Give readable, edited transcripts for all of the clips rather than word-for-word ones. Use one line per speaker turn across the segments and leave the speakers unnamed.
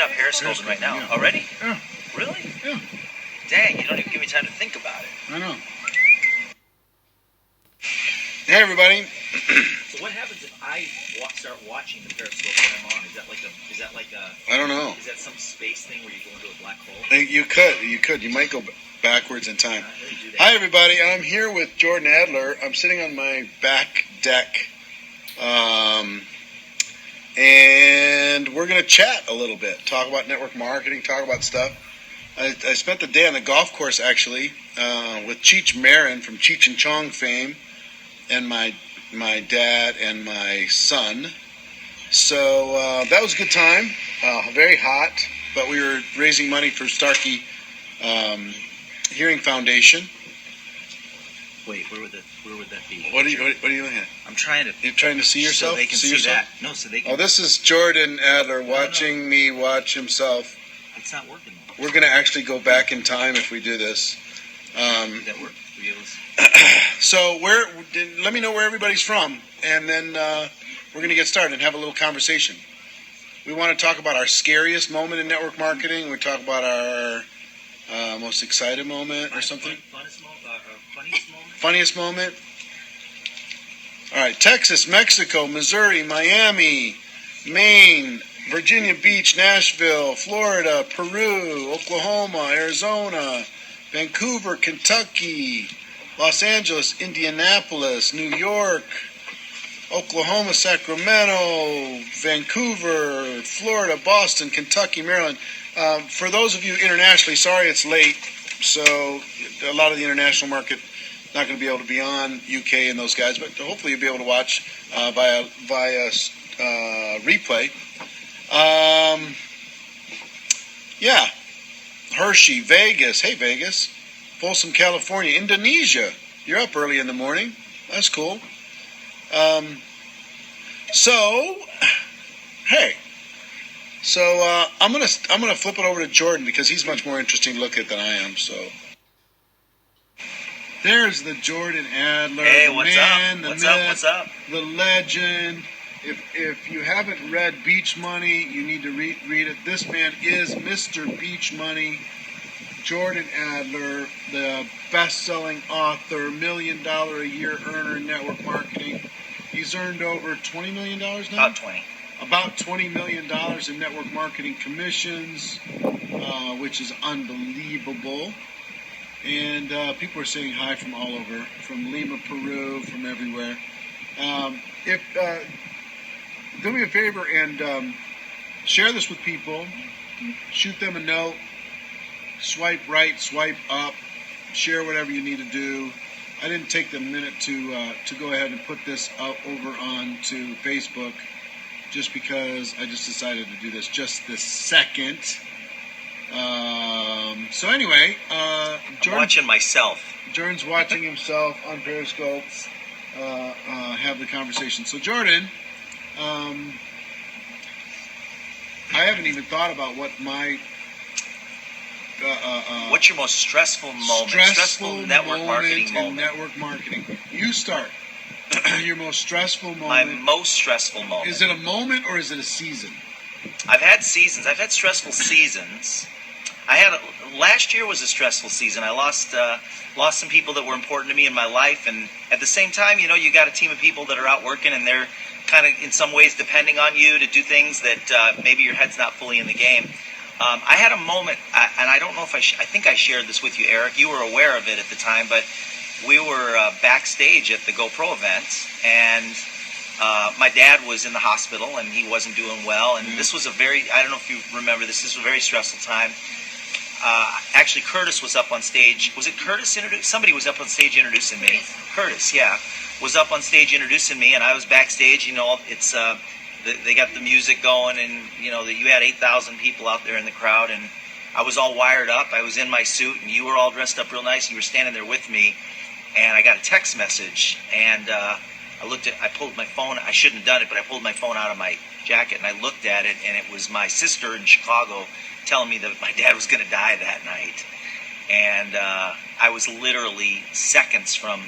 not periscoping right now.
Yeah.
Already?
Yeah.
Really?
Yeah.
Dang, you don't even give me time to think about it.
I know. Hey, everybody.
So what happens if I start watching the periscope that I'm on? Is that like a?
I don't know.
Is that some space thing where you go into a black hole?
You could. You might go backwards in time.
Do that.
Hi, everybody. I'm here with Jordan Adler. I'm sitting on my back deck. And we're going to chat a little bit, talk about network marketing, talk about stuff. I spent the day on the golf course, actually, with Cheech Marin from Cheech and Chong fame, and my dad and my son. So that was a good time. Very hot, but we were raising money for Starkey Hearing Foundation.
Wait, where would that be?
What are you looking at?
I'm trying to.
You're trying to see yourself?
So they can see
yourself?
that. No, so they can.
Oh, this is Jordan Adler watching me watch himself.
It's not working.
We're going to actually go back in time if we do this.
Did that work? Were you able to...
So let me know where everybody's from, and then we're going to get started and have a little conversation. We want to talk about our scariest moment in network marketing. We talk about our most excited moment or something.
Funniest moment?
Funniest moment? All right, Texas, Mexico, Missouri, Miami, Maine, Virginia Beach, Nashville, Florida, Peru, Oklahoma, Arizona, Vancouver, Kentucky, Los Angeles, Indianapolis, New York, Oklahoma, Sacramento, Vancouver, Florida, Boston, Kentucky, Maryland. For those of you internationally, sorry it's late. So a lot of the international market not going to be able to be on UK and those guys, but hopefully you'll be able to watch via replay. Yeah, Hershey, Vegas. Hey, Vegas. Folsom, California. Indonesia. You're up early in the morning. That's cool. So I'm gonna flip it over to Jordan because he's much more interesting to look at than I am. So there's the Jordan Adler.
Hey,
the
what's
man,
up?
The
What's
myth,
up? What's up?
The legend. If you haven't read Beach Money, you need to read it. This man is Mr. Beach Money. Jordan Adler, the best-selling author, $1 million a year earner in network marketing. He's earned over $20 million now?
About 20.
About $20 million in network marketing commissions, which is unbelievable. And people are saying hi from all over, from Lima, Peru, from everywhere. Do me a favor and share this with people. Shoot them a note. Swipe right, swipe up. Share whatever you need to do. I didn't take the minute to go ahead and put this up over onto Facebook just because I just decided to do this just this second. So anyway,
I'm watching myself.
Jordan's watching himself on Periscope have the conversation. So Jordan, I haven't even thought about what my
what's your most stressful moment? Stressful network marketing moment.
Network marketing. You start. Your most stressful moment.
My most stressful moment.
Is it a moment or is it a season?
I've had seasons. I've had stressful seasons. Last year was a stressful season. I lost some people that were important to me in my life, and at the same time, you got a team of people that are out working, and they're kind of in some ways depending on you to do things that maybe your head's not fully in the game. I had a moment, and I don't know if I think I shared this with you, Eric. You were aware of it at the time, but we were backstage at the GoPro event, and my dad was in the hospital, and he wasn't doing well, and this was I don't know if you remember this was a very stressful time. Actually, Curtis was up on stage. Was it Curtis introduced? Somebody was up on stage introducing me. Curtis, yeah, was up on stage introducing me, and I was backstage. It's they got the music going, and you had 8,000 people out there in the crowd, and I was all wired up. I was in my suit, and you were all dressed up real nice, and you were standing there with me, and I got a text message, and I pulled my phone. I shouldn't have done it, but I pulled my phone out of my jacket, and I looked at it, and it was my sister in Chicago telling me that my dad was going to die that night. And I was literally seconds from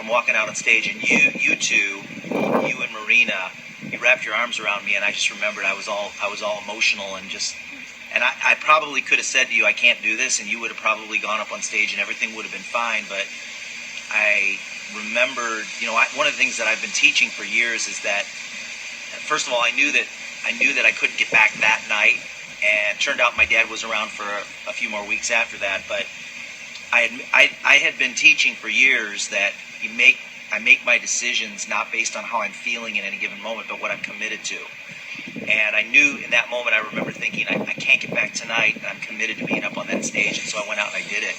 walking out on stage, and you two, you and Marina, you wrapped your arms around me, and I just remembered I was all emotional and I probably could have said to you, I can't do this, and you would have probably gone up on stage and everything would have been fine. But I remembered, one of the things that I've been teaching for years is that, first of all, I knew that I couldn't get back that night, and it turned out my dad was around for a few more weeks after that. But I had been teaching for years that I make my decisions not based on how I'm feeling in any given moment, but what I'm committed to. And I knew in that moment, I remember thinking, I can't get back tonight, and I'm committed to being up on that stage. And so I went out and I did it.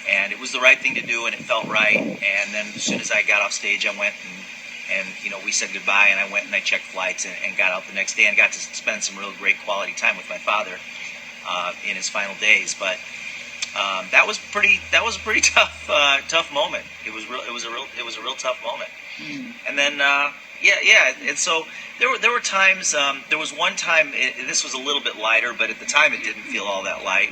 And it was the right thing to do, and it felt right. And then as soon as I got off stage, I went and we said goodbye, and I went and I checked flights and got out the next day and got to spend some real great quality time with my father in his final days. But that was a pretty tough moment. It was a real tough moment. And then and so there were times. There was one time. This was a little bit lighter, but at the time it didn't feel all that light.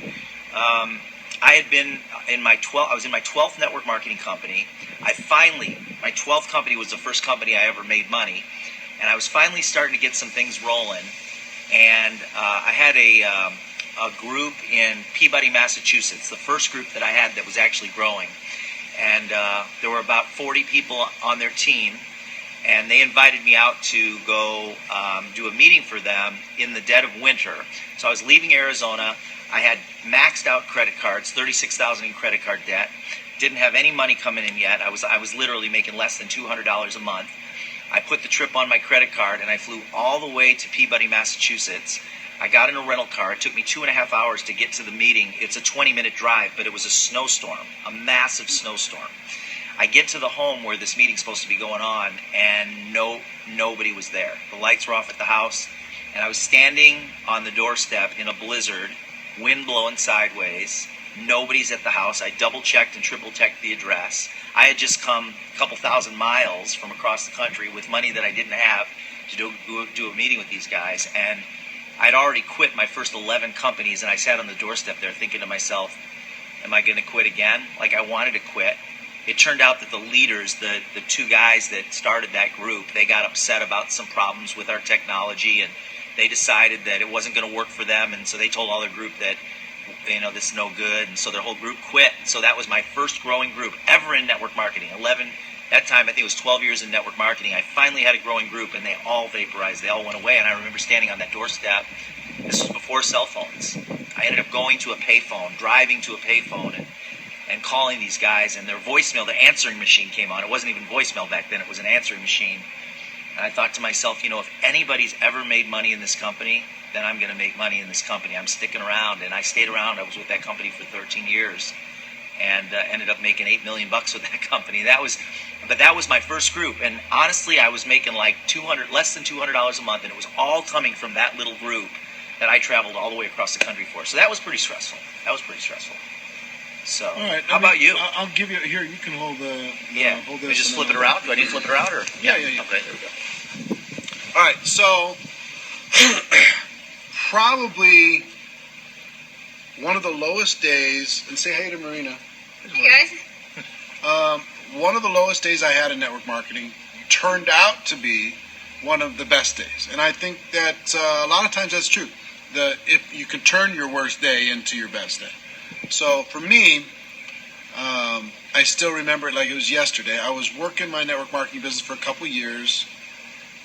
I had been I was in my 12th network marketing company. My 12th company was the first company I ever made money, and I was finally starting to get some things rolling. And I had a group in Peabody, Massachusetts, the first group that I had that was actually growing. And there were about 40 people on their team, and they invited me out to go do a meeting for them in the dead of winter. So I was leaving Arizona. I had maxed out credit cards, $36,000 in credit card debt. Didn't have any money coming in yet. I was literally making less than $200 a month. I put the trip on my credit card, and I flew all the way to Peabody, Massachusetts. I got in a rental car. It took me 2.5 hours to get to the meeting. It's a 20-minute drive, but it was a snowstorm, a massive snowstorm. I get to the home where this meeting's supposed to be going on, and nobody was there. The lights were off at the house, and I was standing on the doorstep in a blizzard, wind blowing sideways. Nobody's at the house. I double-checked and triple-checked the address. I had just come a couple thousand miles from across the country with money that I didn't have to do a meeting with these guys, and I'd already quit my first 11 companies, and I sat on the doorstep there thinking to myself, am I going to quit again? Like, I wanted to quit. It turned out that the leaders, the two guys that started that group, they got upset about some problems with our technology, and they decided that it wasn't going to work for them, and so they told all their group that, this is no good, and so their whole group quit. So that was my first growing group ever in network marketing. That time, I think it was 12 years in network marketing. I finally had a growing group, and they all vaporized. They all went away, and I remember standing on that doorstep. This was before cell phones. I ended up going to a payphone, driving to a payphone, and calling these guys, and their voicemail, the answering machine came on. It wasn't even voicemail back then. It was an answering machine. And I thought to myself, if anybody's ever made money in this company, then I'm going to make money in this company. I'm sticking around, and I stayed around. I was with that company for 13 years. And ended up making $8 million with that company. That was my first group, and honestly, I was making like less than $200 a month, and it was all coming from that little group that I traveled all the way across the country for. So that was pretty stressful. So,
all right,
how about you?
I'll give you here. You can hold the hold this.
We just flip it around. Do I need to flip it around, or
yeah.
Okay, there we go.
All right, so probably one of the lowest days, and say hey to Marina.
Hey guys.
One of the lowest days I had in network marketing turned out to be one of the best days, and I think that a lot of times that's true. If you can turn your worst day into your best day. So for me, I still remember it like it was yesterday. I was working my network marketing business for a couple years,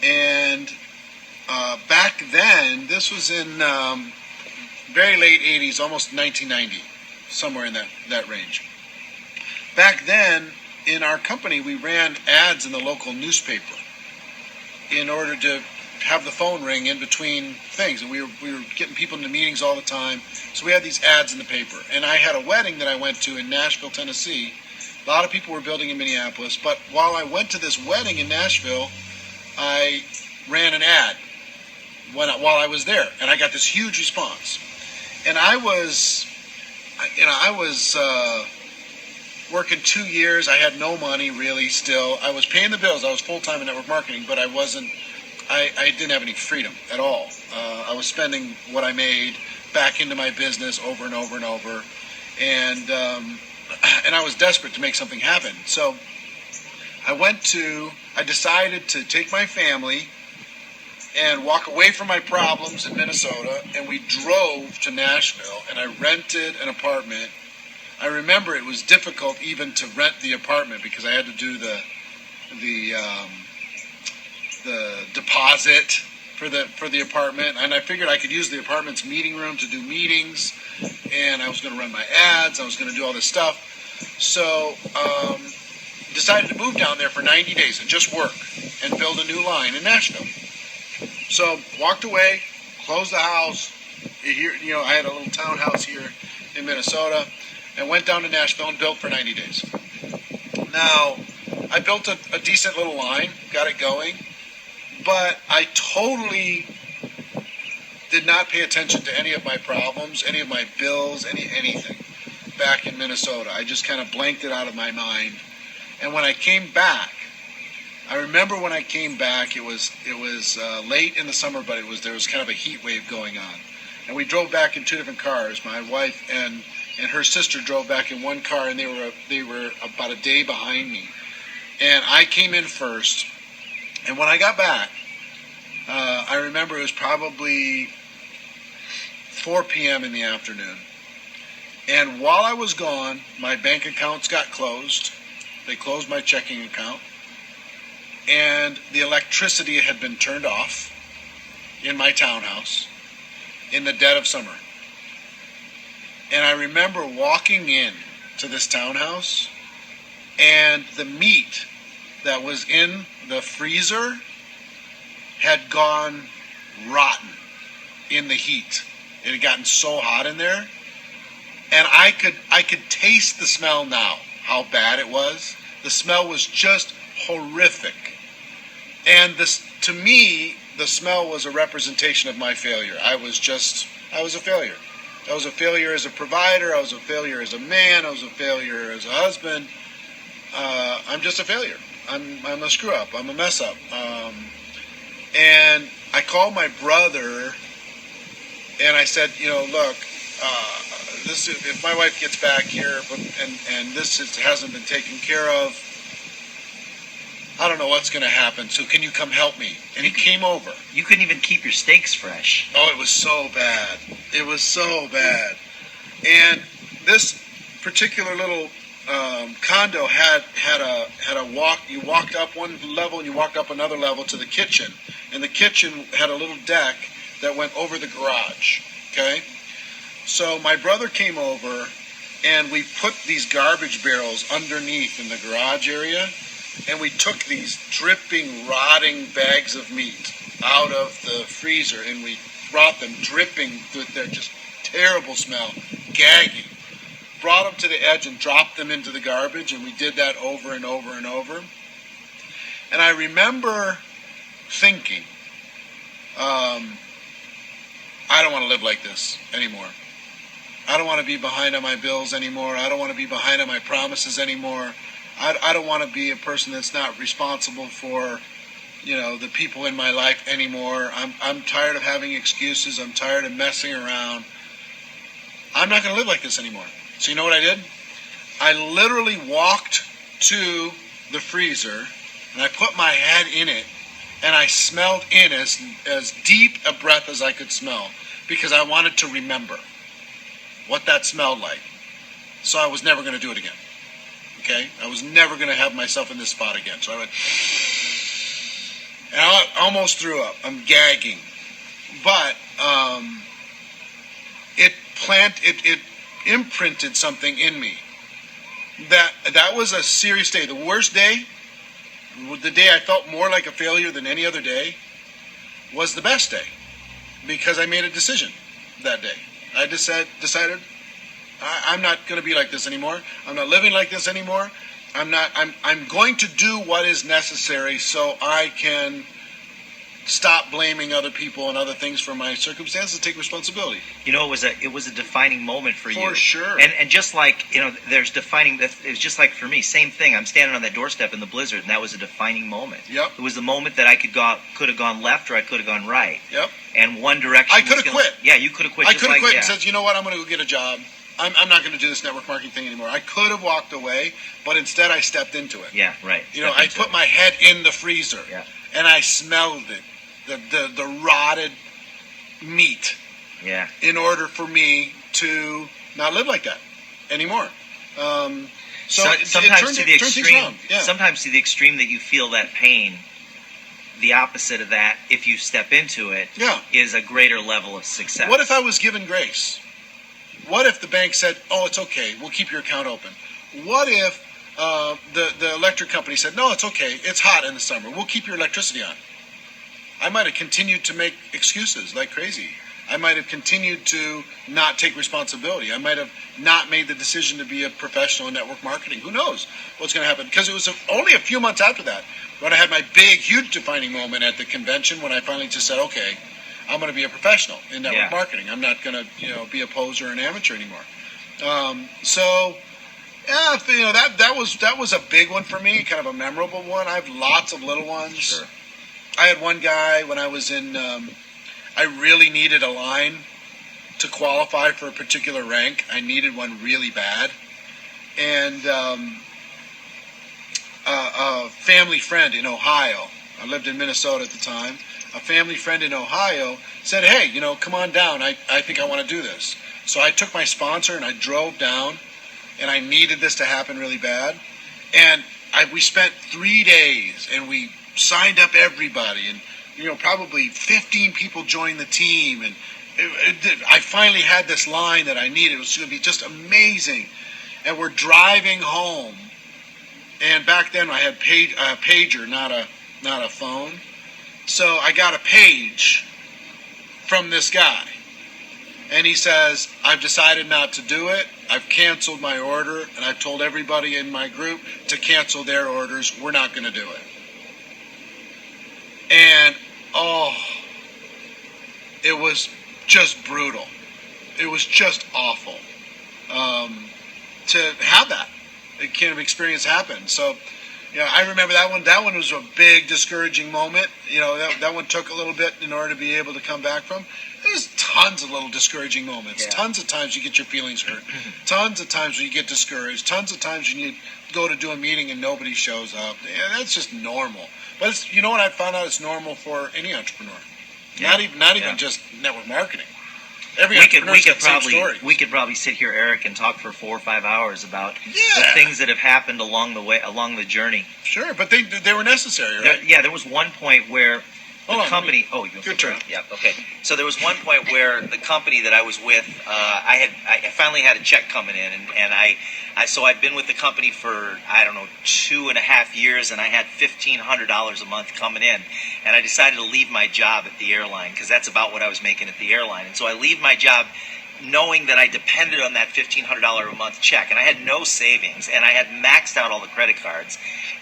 and back then, this was in very late 80s, almost 1990, somewhere in that range. Back then, in our company, we ran ads in the local newspaper in order to have the phone ring in between things, and we were getting people into meetings all the time. So we had these ads in the paper, and I had a wedding that I went to in Nashville, Tennessee. A lot of people were building in Minneapolis, but while I went to this wedding in Nashville, I ran an ad while I was there, and I got this huge response. And I was working 2 years. I had no money really. Still, I was paying the bills. I was full time in network marketing, but I didn't have any freedom at all. I was spending what I made back into my business over and over and over, and I was desperate to make something happen. So I decided to take my family and walk away from my problems in Minnesota, and we drove to Nashville, and I rented an apartment. I remember it was difficult even to rent the apartment because I had to do the deposit for the apartment, and I figured I could use the apartment's meeting room to do meetings, and I was going to run my ads, I was going to do all this stuff. So decided to move down there for 90 days and just work and build a new line in Nashville. So walked away, closed the house. Here, I had a little townhouse here in Minnesota, and went down to Nashville and built for 90 days. Now, I built a decent little line, got it going, but I totally did not pay attention to any of my problems, any of my bills, anything back in Minnesota. I just kind of blanked it out of my mind. And when I came back, I remember when I came back, it was late in the summer, but there was kind of a heat wave going on. And we drove back in two different cars. My wife and her sister drove back in one car, and they were about a day behind me. And I came in first. And when I got back, I remember it was probably 4 p.m. in the afternoon. And while I was gone, my bank accounts got closed. They closed my checking account. And the electricity had been turned off in my townhouse in the dead of summer. And I remember walking in to this townhouse, and the meat that was in the freezer had gone rotten in the heat. It had gotten so hot in there. And I could taste the smell now, how bad it was. The smell was just horrific. And to me, the smell was a representation of my failure. I was a failure. I was a failure as a provider. I was a failure as a man. I was a failure as a husband. I'm just a failure. I'm a screw up. I'm a mess up. And I called my brother, and I said, look, if my wife gets back here and this hasn't been taken care of, I don't know what's going to happen, so can you come help me? And he came over.
You couldn't even keep your steaks fresh.
Oh, it was so bad. It was so bad. And this particular little condo had a walk. You walked up one level and you walked up another level to the kitchen. And the kitchen had a little deck that went over the garage. Okay? So my brother came over, and we put these garbage barrels underneath in the garage area. And we took these dripping, rotting bags of meat out of the freezer, and we brought them dripping with their just terrible smell, gagging. Brought them to the edge and dropped them into the garbage, and we did that over and over and over. And I remember thinking, I don't want to live like this anymore. I don't want to be behind on my bills anymore. I don't want to be behind on my promises anymore. I don't want to be a person that's not responsible for, the people in my life anymore. I'm tired of having excuses. I'm tired of messing around. I'm not going to live like this anymore. So you know what I did? I literally walked to the freezer, and I put my head in it, and I smelled in as deep a breath as I could smell, because I wanted to remember what that smelled like. So I was never going to do it again. Okay? I was never going to have myself in this spot again. So I went, and I almost threw up. I'm gagging. But it imprinted something in me. That was a serious day. The worst day, the day I felt more like a failure than any other day, was the best day. Because I made a decision that day. I decided I'm not going to be like this anymore. I'm not living like this anymore. I'm going to do what is necessary so I can stop blaming other people and other things for my circumstances, take responsibility.
It was a defining moment for you.
For sure.
And just like, there's defining, it was just like for me, same thing. I'm standing on that doorstep in the blizzard, and that was a defining moment.
Yep.
It was the moment that I could have gone left or I could have gone right.
Yep.
And one direction.
I could have quit.
Yeah, you could have quit.
I could have quit and said, you know what, I'm going to go get a job. I'm not going to do this network marketing thing anymore. I could have walked away, but instead I stepped into it.
Yeah, right.
I put my head in the freezer,
yeah,
and I smelled it. the rotted meat
Yeah.
in order for me to not live like that anymore.
Sometimes to the extreme.
Yeah.
Sometimes to the extreme that you feel that pain. The opposite of that, if you step into it, is a greater level of success.
What if I was given grace? What if the bank said, "Oh, it's okay. We'll keep your account open"? What if the electric company said, "No, it's okay. It's hot in the summer. We'll keep your electricity on"? I might have continued to make excuses like crazy. I might have continued to not take responsibility. I might have not made the decision to be a professional in network marketing. Who knows what's going to happen? Because it was only a few months after that when I had my big, huge defining moment at the convention when I finally just said, okay, I'm going to be a professional in network marketing. I'm not going to be a poser or an amateur anymore. That was a big one for me, kind of a memorable one. I have lots of little ones.
Sure.
I had one guy when I was in, I really needed a line to qualify for a particular rank. I needed one really bad. And a family friend in Ohio, I lived in Minnesota at the time, a family friend in Ohio said, hey, come on down. I think I want to do this. So I took my sponsor and I drove down, and I needed this to happen really bad. And we spent 3 days, and we signed up everybody, and probably 15 people joined the team, and I finally had this line that I needed. It was going to be just amazing. And we're driving home, and back then I had a pager, not a phone. So I got a page from this guy, and he says, I've decided not to do it. I've canceled my order, and I've told everybody in my group to cancel their orders. We're not going to do it. And, it was just brutal. It was just awful to have that kind of experience happen. So, I remember that one. That one was a big, discouraging moment. That one took a little bit in order to be able to come back from. There's tons of little discouraging moments. Yeah. Tons of times you get your feelings hurt. Tons of times when you get discouraged. Tons of times when you go to do a meeting and nobody shows up. Yeah, that's just normal. But you know what I found out? It's normal for any entrepreneur. Yeah. Not even just network marketing. Every entrepreneur's got the same story.
We could probably sit here, Eric, and talk for 4 or 5 hours about the things that have happened along the journey.
Sure, but they were necessary, right?
There was one point where the company.
Your turn.
Yeah. Okay. So there was one point where the company that I was with, I finally had a check coming in, and so I'd been with the company for 2.5 years, and I had $1,500 a month coming in, and I decided to leave my job at the airline because that's about what I was making at the airline, and so I leave my job knowing that I depended on that $1,500 a month check, and I had no savings, and I had maxed out all the credit cards.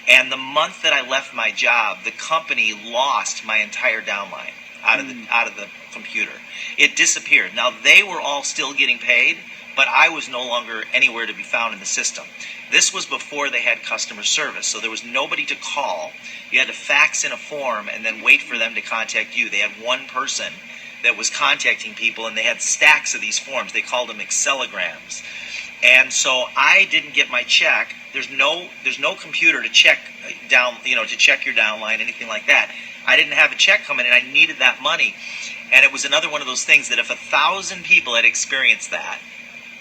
And the month that I left my job, the company lost my entire downline out of the computer. It disappeared. Now they were all still getting paid, but I was no longer anywhere to be found in the system. This was before they had customer service, so there was nobody to call. You had to fax in a form and then wait for them to contact you. They had one person that was contacting people, and they had stacks of these forms. They called them Excelograms. And so I didn't get my check. There's no computer to check to check your downline, anything like that. I didn't have a check coming in. I needed that money. And it was another one of those things that if 1,000 people had experienced that,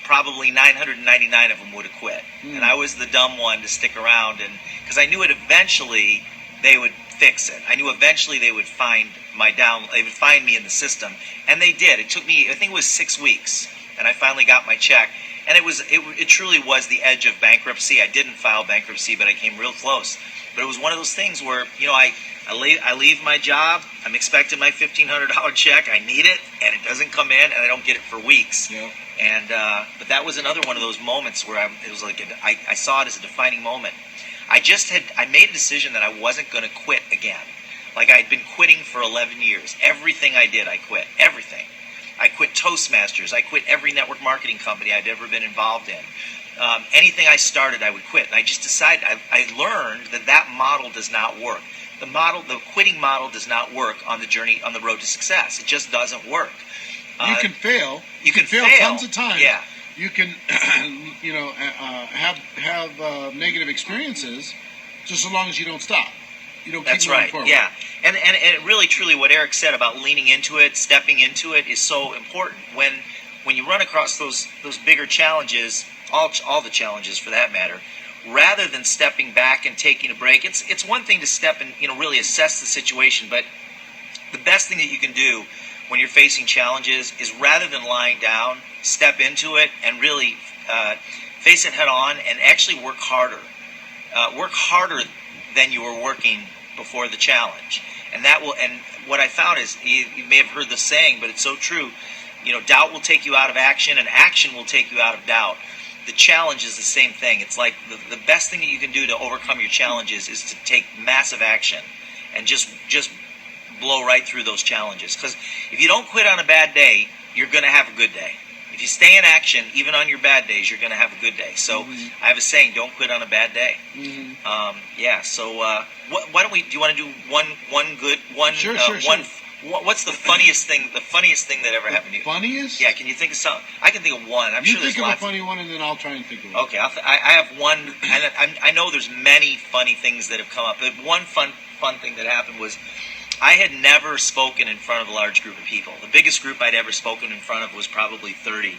probably 999 of them would have quit. And I was the dumb one to stick around, and because I knew it eventually they would fix it. I knew eventually they would find they would find me in the system, and they did. It took me, I think it was 6 weeks, and I finally got my check. And it truly was the edge of bankruptcy. I didn't file bankruptcy, but I came real close. But it was one of those things where, I leave my job, I'm expecting my $1,500 check, I need it, and it doesn't come in, and I don't get it for weeks.
Yeah.
And but that was another one of those moments where it was like I saw it as a defining moment. I made a decision that I wasn't going to quit again. Like I'd been quitting for 11 years. Everything I did, I quit. Everything. I quit Toastmasters. I quit every network marketing company I'd ever been involved in. Anything I started, I would quit. And I just decided, I learned that model does not work. The quitting model does not work on the journey, on the road to success. It just doesn't work.
You can fail.
You can fail
tons of times.
Yeah.
You can, have negative experiences, just as long as you don't stop. You don't keep moving forward.
Yeah. And it really truly what Eric said about leaning into it, stepping into it is so important. When you run across those bigger challenges, all the challenges for that matter, rather than stepping back and taking a break, it's one thing to step and really assess the situation, but the best thing that you can do when you're facing challenges is rather than lying down, step into it and really face it head on and actually work harder. Work harder than you were working before the challenge. And what I found is, you may have heard the saying, but it's so true, doubt will take you out of action and action will take you out of doubt. The challenge is the same thing. It's like the best thing that you can do to overcome your challenges is to take massive action and just blow right through those challenges. Because if you don't quit on a bad day, you're going to have a good day. If you stay in action, even on your bad days, you're going to have a good day. So I have a saying: don't quit on a bad day. So why don't we? Do you want to do one good one?
Sure.
What's the funniest thing? The funniest thing that ever happened to you?
Funniest?
Yeah. Can you think of something? I can think of one. I'm
you
sure there's
think of
lots.
a funny one, and then I'll try and think of one.
Okay. I have one, and I know there's many funny things that have come up. But one fun thing that happened was, I had never spoken in front of a large group of people. The biggest group I'd ever spoken in front of was probably 30.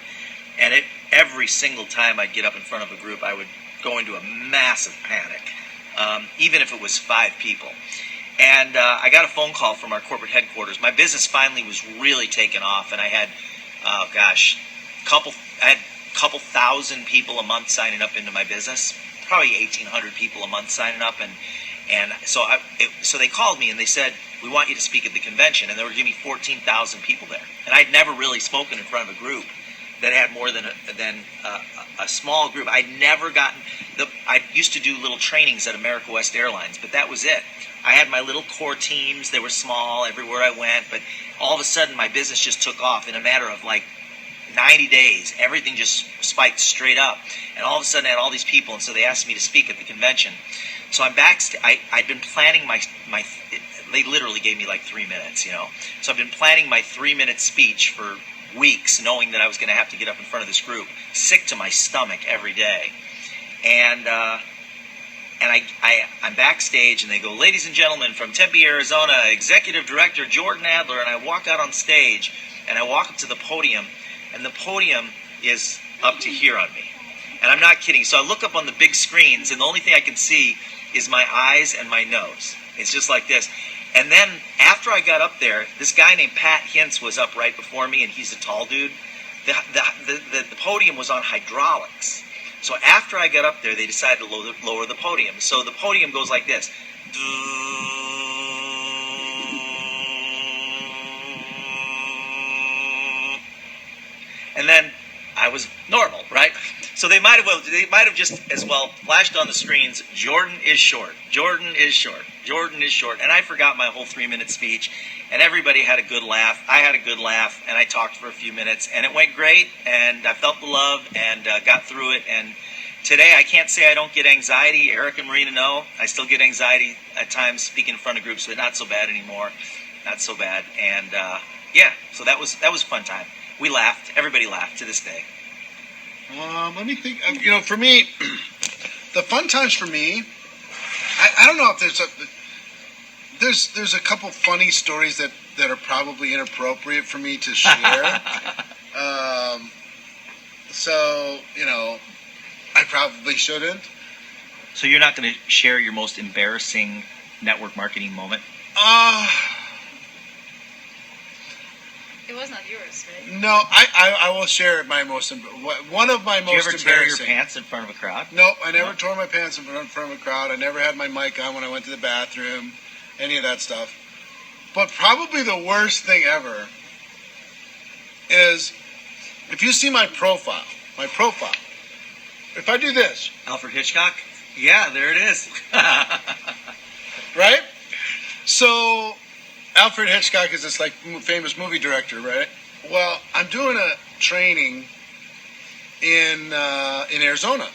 And every single time I'd get up in front of a group, I would go into a massive panic, even if it was 5 people. And I got a phone call from our corporate headquarters. My business finally was really taking off, and I had, I had a couple thousand people a month signing up into my business, probably 1,800 people a month signing up, and so they called me and they said, we want you to speak at the convention, and there were going to be 14,000 people there. And I'd never really spoken in front of a group that had more than a small group. I used to do little trainings at America West Airlines, but that was it. I had my little core teams. They were small everywhere I went, but all of a sudden my business just took off in a matter of like 90 days. Everything just spiked straight up, and all of a sudden I had all these people, and so they asked me to speak at the convention. So I'm back. I'd been planning my. They literally gave me like 3 minutes, So I've been planning my 3-minute speech for weeks, knowing that I was going to have to get up in front of this group, sick to my stomach every day. And I'm backstage, and they go, ladies and gentlemen, from Tempe, Arizona, Executive Director Jordan Adler. And I walk out on stage, and I walk up to the podium, and the podium is up to here on me. And I'm not kidding. So I look up on the big screens, and the only thing I can see is my eyes and my nose. It's just like this. And then after I got up there, this guy named Pat Hintz was up right before me, and he's a tall dude. The podium was on hydraulics. So after I got up there, they decided to lower the podium. So the podium goes like this. And then I was normal, right? So they might have just as well flashed on the screens, Jordan is short, Jordan is short, Jordan is short. And I forgot my whole 3-minute speech, and everybody had a good laugh. I had a good laugh, and I talked for a few minutes, and it went great, and I felt the love, and got through it. And today I can't say I don't get anxiety. Eric and Marina know. I still get anxiety at times speaking in front of groups, but not so bad anymore. Not so bad. And so that was a fun time. We laughed. Everybody laughed to this day.
Let me think. For me, the fun times for me, I don't know if there's a couple funny stories that are probably inappropriate for me to share. So I probably shouldn't.
So you're not going to share your most embarrassing network marketing moment?
It was not yours, right?
No, I will share one of my most embarrassing.
Did you ever tear your pants in front of a crowd?
Nope, I never tore my pants in front of a crowd. I never had my mic on when I went to the bathroom, any of that stuff. But probably the worst thing ever is if you see my profile, if I do this.
Alfred Hitchcock? Yeah, there it is.
Right? So Alfred Hitchcock is this famous movie director, right? Well, I'm doing a training in Arizona,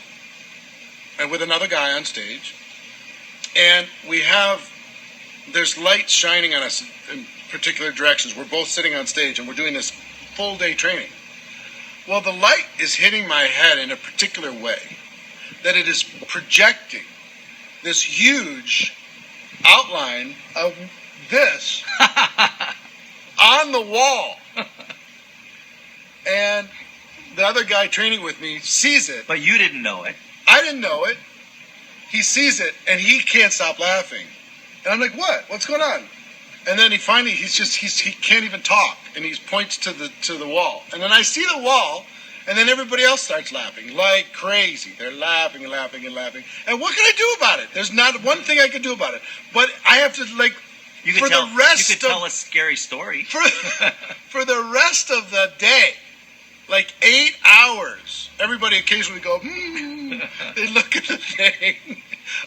and with another guy on stage, and there's lights shining on us in particular directions. We're both sitting on stage, and we're doing this full day training. Well, the light is hitting my head in a particular way that it is projecting this huge outline of this on the wall. And the other guy training with me sees it.
But you didn't know it.
I didn't know it. He sees it, and he can't stop laughing. And I'm like, what? What's going on? And then he can't even talk, and he points to the wall. And then I see the wall, and then everybody else starts laughing like crazy. They're laughing and laughing and laughing. And what can I do about it? There's not one thing I can do about it. But I have to, like,
You could tell a scary story.
For the rest of the day, like 8 hours, everybody occasionally go, they look at the thing.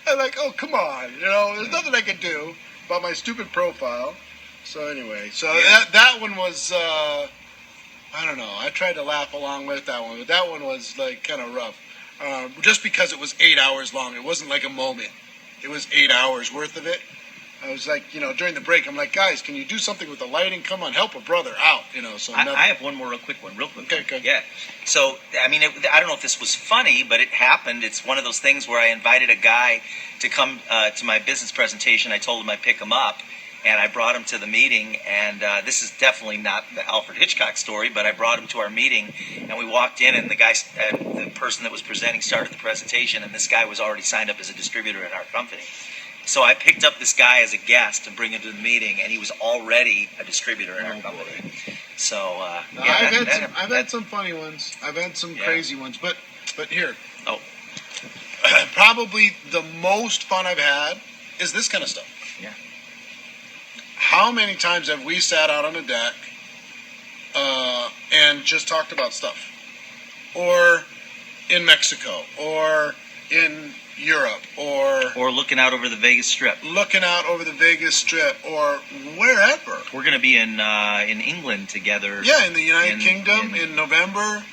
I'm like, oh, come on. There's nothing I can do about my stupid profile. So anyway, that one was, I don't know. I tried to laugh along with that one, but that one was like kind of rough. Just because it was 8 hours long. It wasn't like a moment. It was 8 hours worth of it. I was like, during the break, I'm like, guys, can you do something with the lighting? Come on, help a brother out, So
I have one more real quick one.
Okay.
Yeah. So, I mean, I don't know if this was funny, but it happened. It's one of those things where I invited a guy to come to my business presentation. I told him I'd pick him up, and I brought him to the meeting. And this is definitely not the Alfred Hitchcock story, but I brought him to our meeting, and we walked in, and the person that was presenting started the presentation, and this guy was already signed up as a distributor in our company. So I picked up this guy as a guest to bring him to the meeting, and he was already a distributor in our company. So
I've had some funny ones. I've had some crazy ones, but here, probably the most fun I've had is this kind of stuff.
Yeah.
How many times have we sat out on a deck and just talked about stuff, or in Mexico, or in Europe, or
looking out over the Vegas Strip.
Or wherever.
We're going to be in England together.
Yeah, in the United Kingdom in November.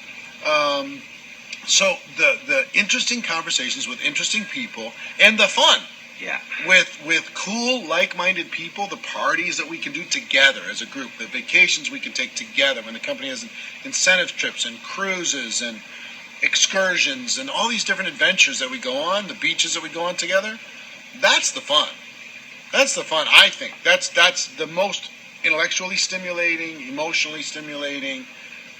So the interesting conversations with interesting people and the fun.
Yeah.
With cool, like-minded people, the parties that we can do together as a group, the vacations we can take together when the company has incentive trips and cruises and excursions and all these different adventures that we go on, the beaches that we go on together. That's the fun. I think. That's the most intellectually stimulating, emotionally stimulating.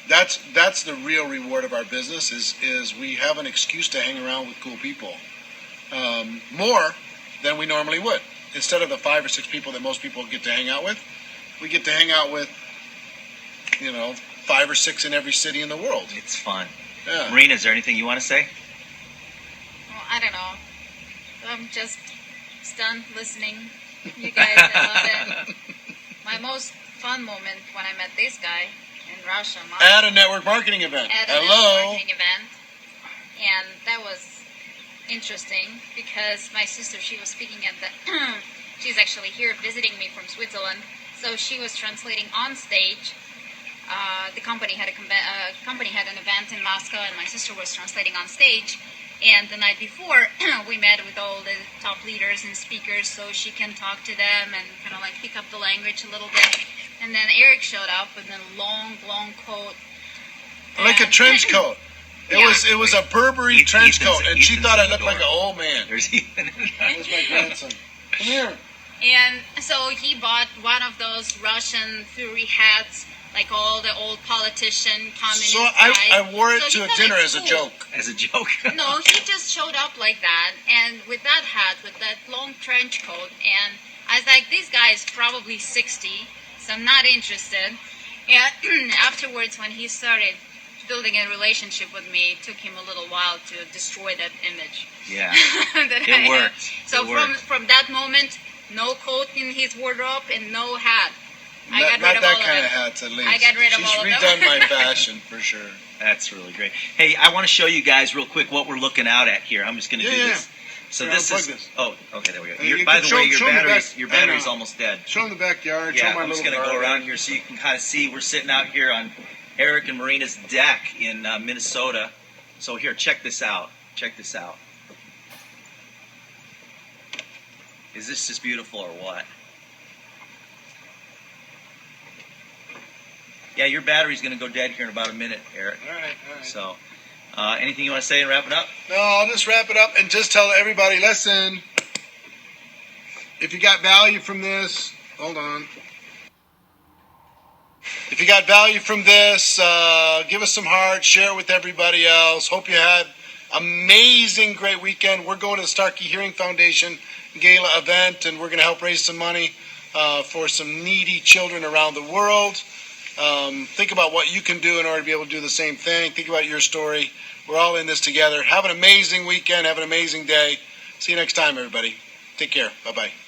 That's the real reward of our business is we have an excuse to hang around with cool people. More than we normally would. Instead of the 5 or 6 people that most people get to hang out with, we get to hang out with 5 or 6 in every city in the world.
It's fun.
Yeah.
Marina, is there anything you want to say?
Well, I don't know. I'm just stunned listening. You guys, I love it. My most fun moment when I met this guy in Russia.
At a network marketing event.
Network marketing event. And that was interesting because my sister, she was speaking at the... she's actually here visiting me from Switzerland. So she was translating on stage. The company had an event in Moscow, and my sister was translating on stage. And the night before, we met with all the top leaders and speakers, so she can talk to them and kind of like pick up the language a little bit. And then Eric showed up with a long coat,
like a trench coat. It was a Burberry trench coat, and she thought I looked like an old man.
There's Ethan.
That was my grandson. Come here.
And so he bought one of those Russian furry hats, like all the old politician communist
So
guys.
I wore it
So
to
he
a
thought
dinner
it's
as a
cool.
joke.
As a joke.
No, he just showed up like that, and with that hat, with that long trench coat, and I was like, this guy is probably 60, so I'm not interested. And afterwards, when he started building a relationship with me, it took him a little while to destroy that image.
Yeah.
that
It worked.
So
It worked.
from that moment, no coat in his wardrobe and no hat. I got rid
Not
of
that
all of
kind
it.
of hats, at least.
I got rid of
She's
all of them.
redone my fashion for sure.
That's really great. Hey, I want to show you guys real quick what we're looking out at here. I'm just going to do
Yeah.
this. So
Here,
this
unplug
is.
this.
Oh, okay, there we go.
And you
By
can
the way,
show me
your
back-
battery's
I know.
almost dead.
Show them the backyard. Show
Yeah,
my
I'm just
little
going to go
garden.
around here so you can kind of see. We're sitting out here on Eric and Marina's deck in Minnesota. So here, check this out. Check this out. Is this just beautiful or what? Yeah, your battery's going to go dead here in about a minute, Eric.
All right.
So, anything you want to say and wrap it up?
No, I'll just wrap it up and just tell everybody, listen, if you got value from this, Hold on. If you got value from this, give us some hearts, share it with everybody else. Hope you had amazing, great weekend. We're going to the Starkey Hearing Foundation Gala event, and we're going to help raise some money for some needy children around the world. Think about what you can do in order to be able to do the same thing. Think about your story. We're all in this together. Have an amazing weekend. Have an amazing day. See you next time, everybody. Take care. Bye-bye.